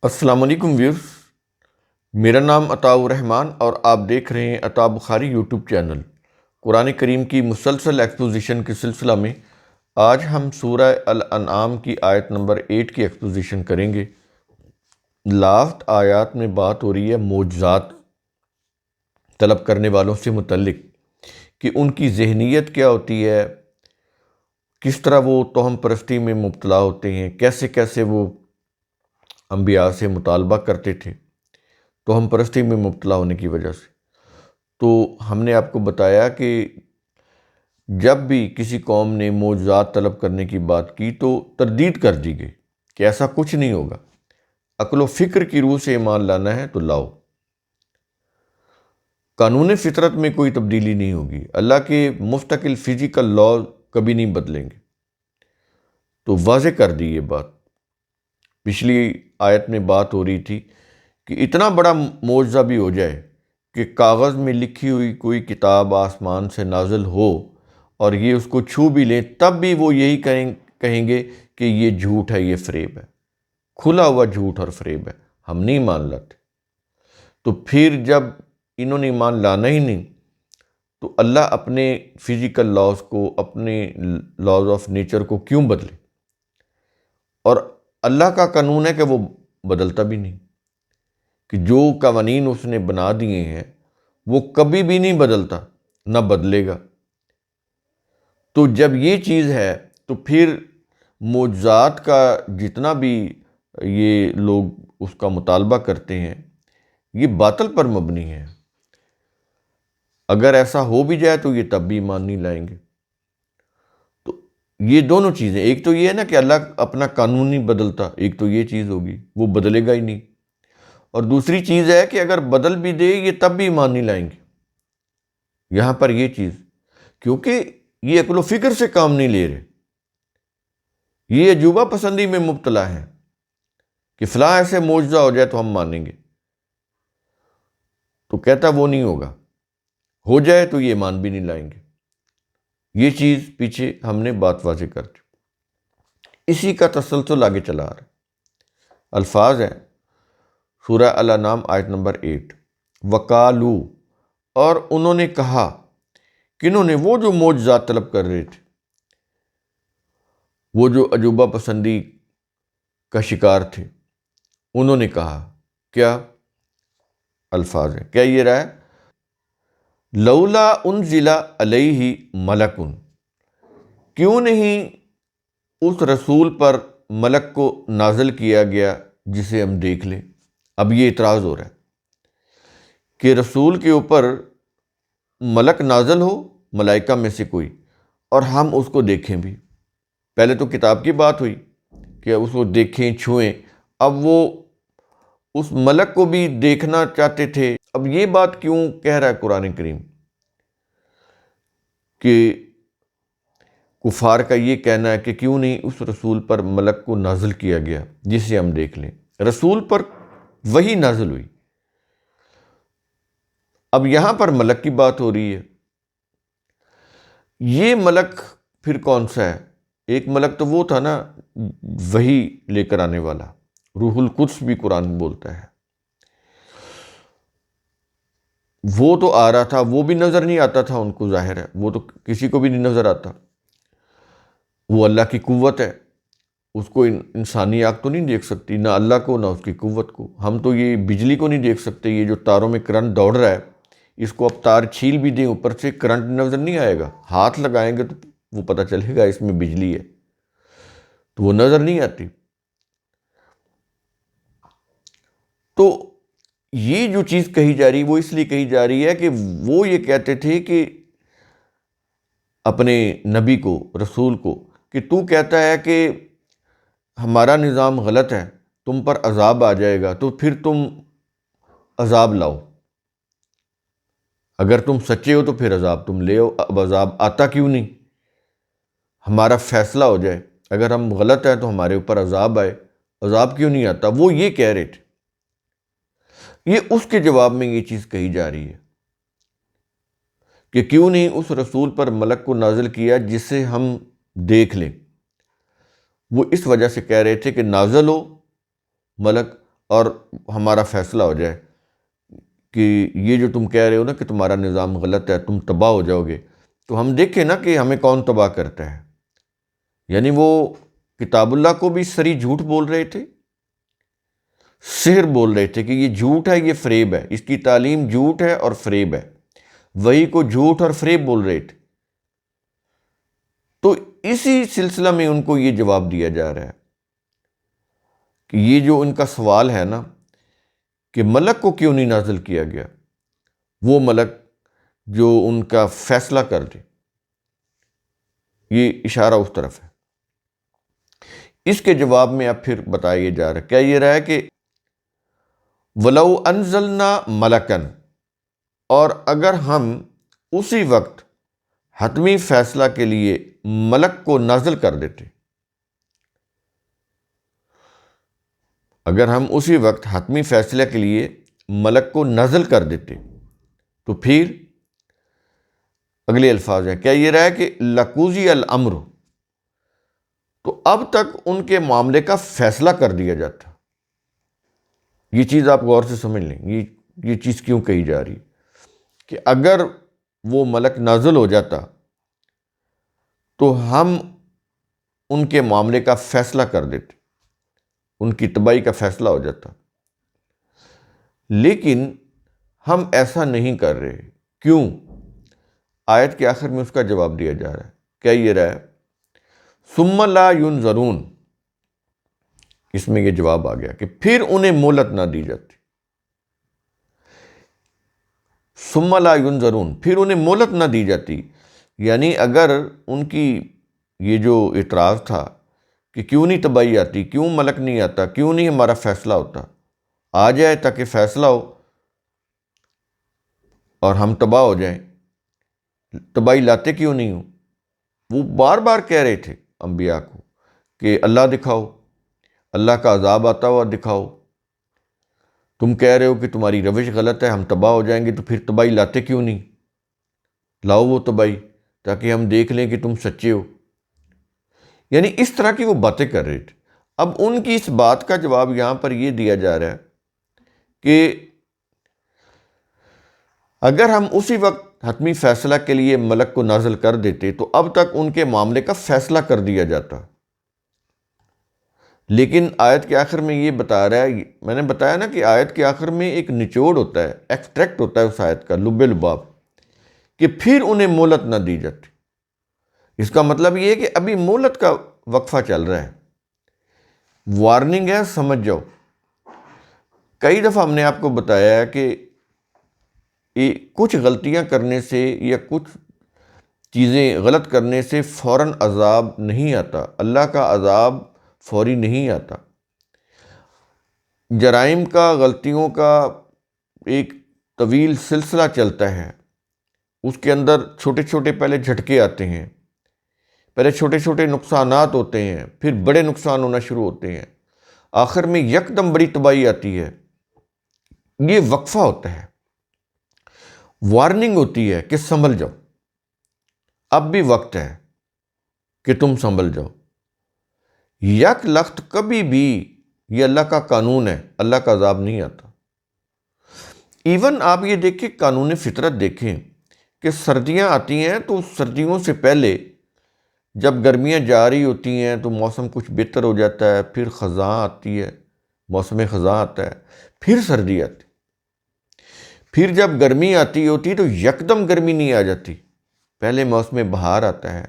السلام علیکم ویورز، میرا نام عطاء الرحمان اور آپ دیکھ رہے ہیں عطاء بخاری یوٹیوب چینل۔ قرآن کریم کی مسلسل ایکسپوزیشن کے سلسلہ میں آج ہم سورہ الانعام کی آیت نمبر 8 کی ایکسپوزیشن کریں گے۔ لاسٹ آیات میں بات ہو رہی ہے معجزات طلب کرنے والوں سے متعلق کہ ان کی ذہنیت کیا ہوتی ہے، کس طرح وہ توہم پرستی میں مبتلا ہوتے ہیں، کیسے کیسے وہ انبیاء سے مطالبہ کرتے تھے توہم پرستی میں مبتلا ہونے کی وجہ سے۔ تو ہم نے آپ کو بتایا کہ جب بھی کسی قوم نے معجزات طلب کرنے کی بات کی تو تردید کر دی گئی کہ ایسا کچھ نہیں ہوگا، عقل و فکر کی روح سے ایمان لانا ہے تو لاؤ، قانون فطرت میں کوئی تبدیلی نہیں ہوگی، اللہ کے مستقل فزیکل لاز کبھی نہیں بدلیں گے۔ تو واضح کر دی یہ بات۔ پچھلی آیت میں بات ہو رہی تھی کہ اتنا بڑا معجزہ بھی ہو جائے کہ کاغذ میں لکھی ہوئی کوئی کتاب آسمان سے نازل ہو اور یہ اس کو چھو بھی لیں، تب بھی وہ یہی کہیں گے کہ یہ جھوٹ ہے، یہ فریب ہے، کھلا ہوا جھوٹ اور فریب ہے، ہم نہیں مان لاتے۔ تو پھر جب انہوں نے ایمان لانا ہی نہیں تو اللہ اپنے فزیکل لاز کو، اپنے لاز آف نیچر کو کیوں بدلے؟ اور اللہ کا قانون ہے کہ وہ بدلتا بھی نہیں، کہ جو قوانین اس نے بنا دیے ہیں وہ کبھی بھی نہیں بدلتا، نہ بدلے گا۔ تو جب یہ چیز ہے تو پھر معجزات کا جتنا بھی یہ لوگ اس کا مطالبہ کرتے ہیں یہ باطل پر مبنی ہے۔ اگر ایسا ہو بھی جائے تو یہ تب بھی ایمان نہیں لائیں گے۔ تو یہ دونوں چیزیں، ایک تو یہ ہے نا کہ اللہ اپنا قانون نہیں بدلتا، ایک تو یہ چیز ہوگی وہ بدلے گا ہی نہیں، اور دوسری چیز ہے کہ اگر بدل بھی دے یہ تب بھی ایمان نہیں لائیں گے۔ یہاں پر یہ چیز، کیونکہ یہ عقل و فکر سے کام نہیں لے رہے، یہ عجوبہ پسندی میں مبتلا ہے کہ فلاں ایسے معجزہ ہو جائے تو ہم مانیں گے، تو کہتا وہ نہیں ہوگا، ہو جائے تو یہ ایمان بھی نہیں لائیں گے۔ یہ چیز پیچھے ہم نے بات واضح کر دی، اسی کا تسلسل آگے چلا آ رہا ہے۔ الفاظ ہیں سورہ الانعام آیت نمبر 8، وقالو، اور انہوں نے کہا، کنہوں نے؟ وہ جو معجزات طلب کر رہے تھے، وہ جو عجوبہ پسندی کا شکار تھے، انہوں نے کہا کیا؟ الفاظ ہیں، کیا یہ رہا ہے؟ لولا انزل علیہ ملکن، کیوں نہیں اس رسول پر ملک کو نازل کیا گیا جسے ہم دیکھ لیں؟ اب یہ اعتراض ہو رہا ہے کہ رسول کے اوپر ملک نازل ہو، ملائکہ میں سے کوئی، اور ہم اس کو دیکھیں بھی۔ پہلے تو کتاب کی بات ہوئی کہ اس کو دیکھیں، چھوئیں، اب وہ اس ملک کو بھی دیکھنا چاہتے تھے۔ اب یہ بات کیوں کہہ رہا ہے قرآن کریم کہ کفار کا یہ کہنا ہے کہ کیوں نہیں اس رسول پر ملک کو نازل کیا گیا جسے ہم دیکھ لیں؟ رسول پر وہی نازل ہوئی، اب یہاں پر ملک کی بات ہو رہی ہے۔ یہ ملک پھر کون سا ہے؟ ایک ملک تو وہ تھا نا وہی لے کر آنے والا، روح القدس بھی قرآن بولتا ہے، وہ تو آ رہا تھا، وہ بھی نظر نہیں آتا تھا ان کو، ظاہر ہے وہ تو کسی کو بھی نہیں نظر آتا، وہ اللہ کی قوت ہے، اس کو انسانی آنکھ تو نہیں دیکھ سکتی، نہ اللہ کو نہ اس کی قوت کو۔ ہم تو یہ بجلی کو نہیں دیکھ سکتے، یہ جو تاروں میں کرنٹ دوڑ رہا ہے، اس کو اب تار چھیل بھی دیں اوپر سے کرنٹ نظر نہیں آئے گا، ہاتھ لگائیں گے تو وہ پتہ چلے گا اس میں بجلی ہے، تو وہ نظر نہیں آتی۔ تو یہ جو چیز کہی جا رہی وہ اس لیے کہی جا رہی ہے کہ وہ یہ کہتے تھے کہ اپنے نبی کو، رسول کو، کہ تو کہتا ہے کہ ہمارا نظام غلط ہے، تم پر عذاب آ جائے گا، تو پھر تم عذاب لاؤ، اگر تم سچے ہو تو پھر عذاب تم لے آؤ، اب عذاب آتا کیوں نہیں؟ ہمارا فیصلہ ہو جائے، اگر ہم غلط ہیں تو ہمارے اوپر عذاب آئے، عذاب کیوں نہیں آتا؟ وہ یہ کہہ رہے تھے۔ یہ اس کے جواب میں یہ چیز کہی جا رہی ہے کہ کیوں نہیں اس رسول پر ملک کو نازل کیا جسے ہم دیکھ لیں۔ وہ اس وجہ سے کہہ رہے تھے کہ نازل ہو ملک اور ہمارا فیصلہ ہو جائے کہ یہ جو تم کہہ رہے ہو نا کہ تمہارا نظام غلط ہے، تم تباہ ہو جاؤ گے، تو ہم دیکھیں نا کہ ہمیں کون تباہ کرتا ہے۔ یعنی وہ کتاب اللہ کو بھی سری جھوٹ بول رہے تھے، سحر بول رہے تھے کہ یہ جھوٹ ہے، یہ فریب ہے، اس کی تعلیم جھوٹ ہے اور فریب ہے، وہی کو جھوٹ اور فریب بول رہے تھے۔ تو اسی سلسلہ میں ان کو یہ جواب دیا جا رہا ہے کہ یہ جو ان کا سوال ہے نا کہ ملک کو کیوں نہیں نازل کیا گیا، وہ ملک جو ان کا فیصلہ کر دے، یہ اشارہ اس طرف ہے۔ اس کے جواب میں اب پھر بتایا جا رہا ہے، کیا یہ رہا ہے کہ وَلَوْ أَنزَلْنَا مَلَكًا، اور اگر ہم اسی وقت حتمی فیصلہ کے لیے ملک کو نازل کر دیتے، اگر ہم اسی وقت حتمی فیصلہ کے لیے ملک کو نازل کر دیتے تو پھر اگلے الفاظ ہیں، کیا یہ رہا ہے کہ لَقُضِیَ الْأَمْرُ، تو اب تک ان کے معاملے کا فیصلہ کر دیا جاتا۔ یہ چیز آپ غور سے سمجھ لیں، یہ چیز کیوں کہی جا رہی کہ اگر وہ ملک نازل ہو جاتا تو ہم ان کے معاملے کا فیصلہ کر دیتے، ان کی تباہی کا فیصلہ ہو جاتا، لیکن ہم ایسا نہیں کر رہے۔ کیوں؟ آیت کے آخر میں اس کا جواب دیا جا رہا ہے، کیا یہ رہا ہے ثم لا ینظرون، اس میں یہ جواب آ گیا کہ پھر انہیں مہلت نہ دی جاتی۔ ثم لا ینظرون، پھر انہیں مہلت نہ دی جاتی، یعنی اگر ان کی یہ جو اعتراض تھا کہ کیوں نہیں تباہی آتی، کیوں ملک نہیں آتا، کیوں نہیں ہمارا فیصلہ ہوتا، آ جائے تاکہ فیصلہ ہو اور ہم تباہ ہو جائیں، تباہی لاتے کیوں نہیں ہو؟ وہ بار بار کہہ رہے تھے انبیاء کو کہ اللہ دکھاؤ، اللہ کا عذاب آتا ہوا دکھاؤ، تم کہہ رہے ہو کہ تمہاری روش غلط ہے، ہم تباہ ہو جائیں گے، تو پھر تباہی لاتے کیوں نہیں؟ لاؤ وہ تباہی تاکہ ہم دیکھ لیں کہ تم سچے ہو۔ یعنی اس طرح کی وہ باتیں کر رہے تھے۔ اب ان کی اس بات کا جواب یہاں پر یہ دیا جا رہا ہے کہ اگر ہم اسی وقت حتمی فیصلہ کے لیے ملک کو نازل کر دیتے تو اب تک ان کے معاملے کا فیصلہ کر دیا جاتا۔ لیکن آیت کے آخر میں یہ بتا رہا ہے، میں نے بتایا نا کہ آیت کے آخر میں ایک نچوڑ ہوتا ہے، ایکسٹریکٹ ہوتا ہے اس آیت کا، لب لباب، کہ پھر انہیں مہلت نہ دی جاتی۔ اس کا مطلب یہ ہے کہ ابھی مہلت کا وقفہ چل رہا ہے، وارننگ ہے، سمجھ جاؤ۔ کئی دفعہ ہم نے آپ کو بتایا ہے کہ کچھ غلطیاں کرنے سے یا کچھ چیزیں غلط کرنے سے فوراً عذاب نہیں آتا، اللہ کا عذاب فوری نہیں آتا۔ جرائم کا، غلطیوں کا ایک طویل سلسلہ چلتا ہے، اس کے اندر چھوٹے چھوٹے پہلے جھٹکے آتے ہیں، پہلے چھوٹے چھوٹے نقصانات ہوتے ہیں، پھر بڑے نقصان ہونا شروع ہوتے ہیں، آخر میں یکدم بڑی تباہی آتی ہے۔ یہ وقفہ ہوتا ہے، وارننگ ہوتی ہے کہ سنبھل جاؤ، اب بھی وقت ہے کہ تم سنبھل جاؤ۔ یک لخت کبھی بھی، یہ اللہ کا قانون ہے، اللہ کا عذاب نہیں آتا۔ ایون آپ یہ دیکھیں، قانون فطرت دیکھیں کہ سردیاں آتی ہیں تو سردیوں سے پہلے جب گرمیاں جا رہی ہوتی ہیں تو موسم کچھ بہتر ہو جاتا ہے، پھر خزاں آتی ہے، موسم خزاں آتا ہے، پھر سردی آتی، پھر جب گرمی آتی ہوتی تو یکدم گرمی نہیں آ جاتی، پہلے موسم بہار آتا ہے،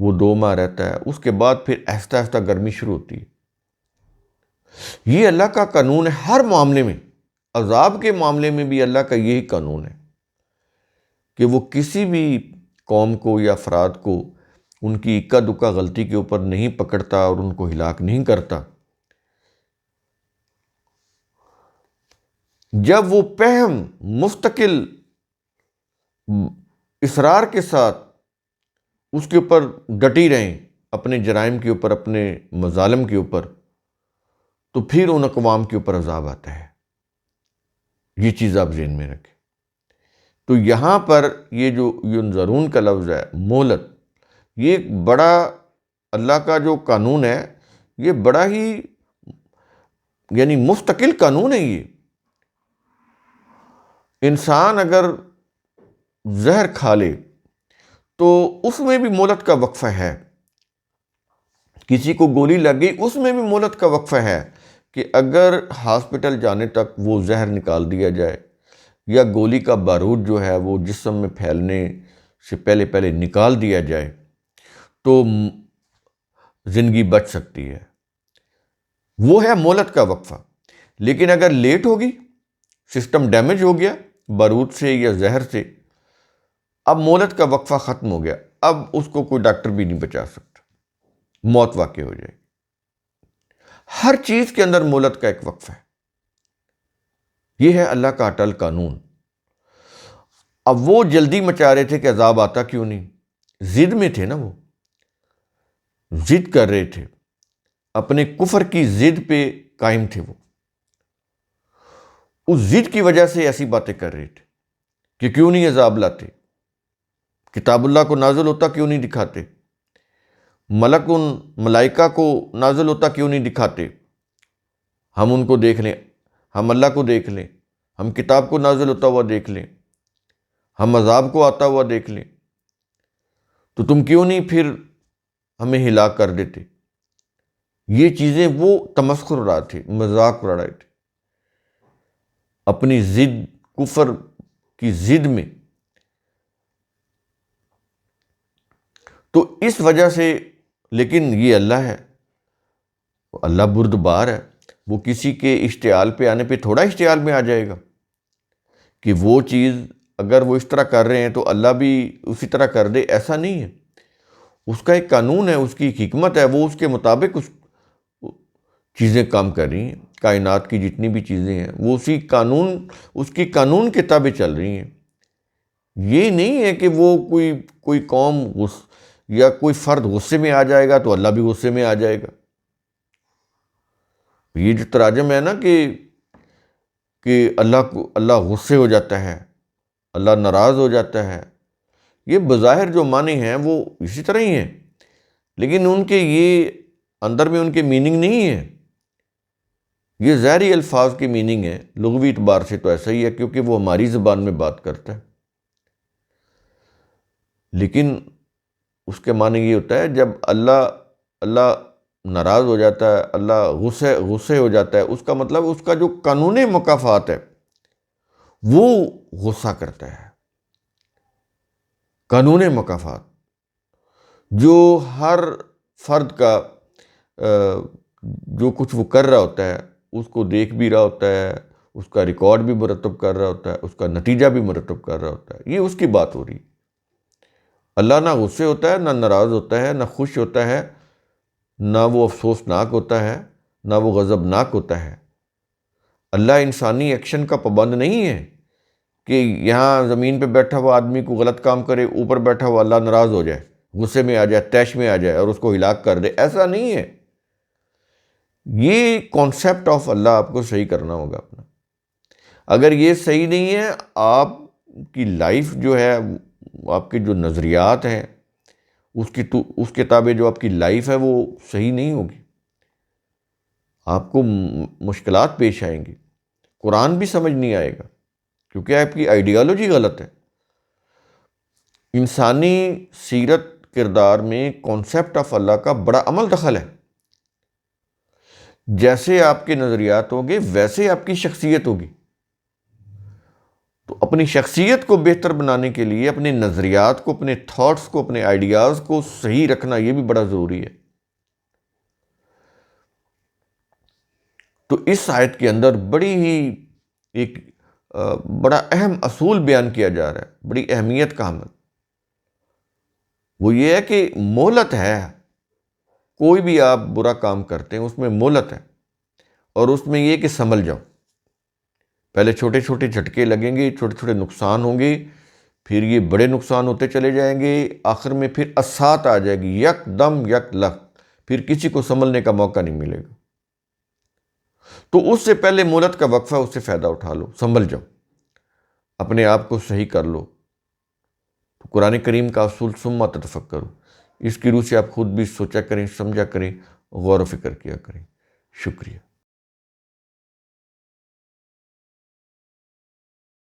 وہ 2 ماہ رہتا ہے، اس کے بعد پھر آہستہ آہستہ گرمی شروع ہوتی ہے۔ یہ اللہ کا قانون ہے ہر معاملے میں، عذاب کے معاملے میں بھی اللہ کا یہی قانون ہے کہ وہ کسی بھی قوم کو یا افراد کو ان کی اکا دکا غلطی کے اوپر نہیں پکڑتا اور ان کو ہلاک نہیں کرتا۔ جب وہ پہم مستقل اصرار کے ساتھ اس کے اوپر ڈٹی رہیں، اپنے جرائم کے اوپر، اپنے مظالم کے اوپر، تو پھر ان اقوام کے اوپر عذاب آتا ہے۔ یہ چیز آپ ذہن میں رکھیں۔ تو یہاں پر یہ جو ینظرون کا لفظ ہے، مہلت، یہ ایک بڑا اللہ کا جو قانون ہے، یہ بڑا ہی یعنی مستقل قانون ہے یہ. انسان اگر زہر کھا لے تو اس میں بھی مہلت کا وقفہ ہے. کسی کو گولی لگ گئی، اس میں بھی مہلت کا وقفہ ہے کہ اگر ہاسپٹل جانے تک وہ زہر نکال دیا جائے یا گولی کا بارود جو ہے وہ جسم میں پھیلنے سے پہلے نکال دیا جائے تو زندگی بچ سکتی ہے. وہ ہے مہلت کا وقفہ. لیکن اگر لیٹ ہوگی، سسٹم ڈیمیج ہو گیا بارود سے یا زہر سے، اب مہلت کا وقفہ ختم ہو گیا، اب اس کو کوئی ڈاکٹر بھی نہیں بچا سکتا، موت واقع ہو جائے گی. ہر چیز کے اندر مہلت کا ایک وقفہ ہے. یہ ہے اللہ کا اٹل قانون. اب وہ جلدی مچا رہے تھے کہ عذاب آتا کیوں نہیں، ضد میں تھے نا، وہ ضد کر رہے تھے، اپنے کفر کی ضد پہ قائم تھے. وہ اس ضد کی وجہ سے ایسی باتیں کر رہے تھے کہ کیوں نہیں عذاب لاتے، کتاب اللہ کو نازل ہوتا کیوں نہیں دکھاتے، ملک ان ملائکہ کو نازل ہوتا کیوں نہیں دکھاتے، ہم ان کو دیکھ لیں، ہم اللہ کو دیکھ لیں، ہم کتاب کو نازل ہوتا ہوا دیکھ لیں، ہم عذاب کو آتا ہوا دیکھ لیں، تو تم کیوں نہیں پھر ہمیں ہلاک کر دیتے. یہ چیزیں وہ تمسخر اڑا تھے، مذاق اڑا رہے تھے اپنی ضد، کفر کی ضد میں. تو اس وجہ سے، لیکن یہ اللہ ہے، اللہ بردبار ہے، وہ کسی کے اشتعال پہ آنے پہ تھوڑا اشتعال میں آ جائے گا کہ وہ چیز اگر وہ اس طرح کر رہے ہیں تو اللہ بھی اسی طرح کر دے. ایسا نہیں ہے. اس کا ایک قانون ہے، اس کی ایک حکمت ہے، وہ اس کے مطابق اس چیزیں کام کر رہی ہیں. کائنات کی جتنی بھی چیزیں ہیں وہ اس کی قانون کتابیں چل رہی ہیں. یہ نہیں ہے کہ وہ کوئی قوم یا کوئی فرد غصے میں آ جائے گا تو اللہ بھی غصے میں آ جائے گا. یہ جو تراجم ہے نا کہ اللہ غصے ہو جاتا ہے، اللہ ناراض ہو جاتا ہے، یہ بظاہر جو معنی ہیں وہ اسی طرح ہی ہیں، لیکن ان کے یہ اندر میں ان کے میننگ نہیں ہے. یہ ظاہری الفاظ کی میننگ ہے. لغوی اعتبار سے تو ایسا ہی ہے کیونکہ وہ ہماری زبان میں بات کرتا ہے، لیکن اس کے معنی یہ ہوتا ہے جب اللہ ناراض ہو جاتا ہے، اللہ غصے ہو جاتا ہے، اس کا مطلب اس کا جو قانون مکافات ہے وہ غصہ کرتا ہے. قانون مکافات جو ہر فرد کا جو کچھ وہ کر رہا ہوتا ہے اس کو دیکھ بھی رہا ہوتا ہے، اس کا ریکارڈ بھی مرتب کر رہا ہوتا ہے، اس کا نتیجہ بھی مرتب کر رہا ہوتا ہے. یہ اس کی بات ہو رہی ہے. اللہ نہ غصے ہوتا ہے، نہ ناراض ہوتا ہے، نہ خوش ہوتا ہے، نہ وہ افسوسناک ہوتا ہے، نہ وہ غضبناک ہوتا ہے. اللہ انسانی ایکشن کا پابند نہیں ہے کہ یہاں زمین پہ بیٹھا ہوا آدمی کو غلط کام کرے، اوپر بیٹھا ہوا اللہ ناراض ہو جائے، غصے میں آ جائے، طیش میں آ جائے اور اس کو ہلاک کر دے. ایسا نہیں ہے. یہ کانسیپٹ آف اللہ آپ کو صحیح کرنا ہوگا اپنا. اگر یہ صحیح نہیں ہے، آپ کی لائف جو ہے، آپ کے جو نظریات ہیں، اس کتابیں جو آپ کی لائف ہے وہ صحیح نہیں ہوگی. آپ کو مشکلات پیش آئیں گی، قرآن بھی سمجھ نہیں آئے گا کیونکہ آپ کی آئیڈیالوجی غلط ہے. انسانی سیرت کردار میں کانسیپٹ آف اللہ کا بڑا عمل دخل ہے. جیسے آپ کے نظریات ہوں گے ویسے آپ کی شخصیت ہوگی. تو اپنی شخصیت کو بہتر بنانے کے لیے اپنے نظریات کو، اپنے تھاٹس کو، اپنے آئیڈیاز کو صحیح رکھنا یہ بھی بڑا ضروری ہے. تو اس آیت کے اندر بڑی ہی ایک بڑا اہم اصول بیان کیا جا رہا ہے، بڑی اہمیت کا حامل. وہ یہ ہے کہ مہلت ہے. کوئی بھی آپ برا کام کرتے ہیں اس میں مہلت ہے، اور اس میں یہ کہ سنبھل جاؤ. پہلے چھوٹے چھوٹے جھٹکے لگیں گے، چھوٹے چھوٹے نقصان ہوں گے، پھر یہ بڑے نقصان ہوتے چلے جائیں گے، آخر میں پھر اسات آ جائے گی، یک دم یک لخت، پھر کسی کو سنبھلنے کا موقع نہیں ملے گا. تو اس سے پہلے مہلت کا وقفہ، اس سے فائدہ اٹھا لو، سنبھل جاؤ، اپنے آپ کو صحیح کر لو. تو قرآن کریم کا اصول ثم تتفکروا، اس کی روح سے آپ خود بھی سوچا کریں، سمجھا کریں، غور و فکر کیا کریں. شکریہ.